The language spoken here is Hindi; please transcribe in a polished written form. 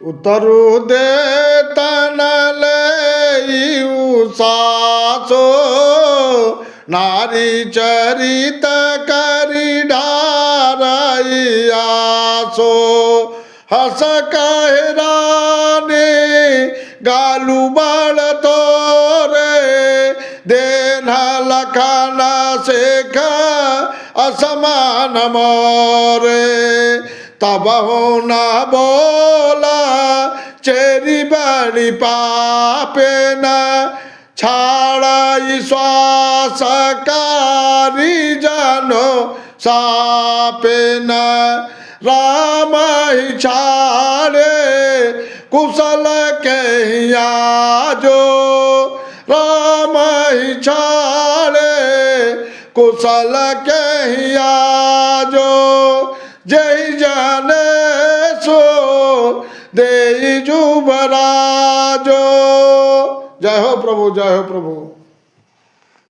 उतरु दे तन ले सासो नारी चरित करी ढारइयासो हस कहराने गालू बल तोरे देन लखन शेख असमान मोरे तब न बोला चेरी बड़ी पापे न छाड़ा श्वास कारी जानो सापे न राम ही छाड़े कुशल कहिया जो राम ही छाड़े कुशल कहिया जो जय जाने सो दे जुबराजो। जय हो प्रभु, जय हो प्रभु।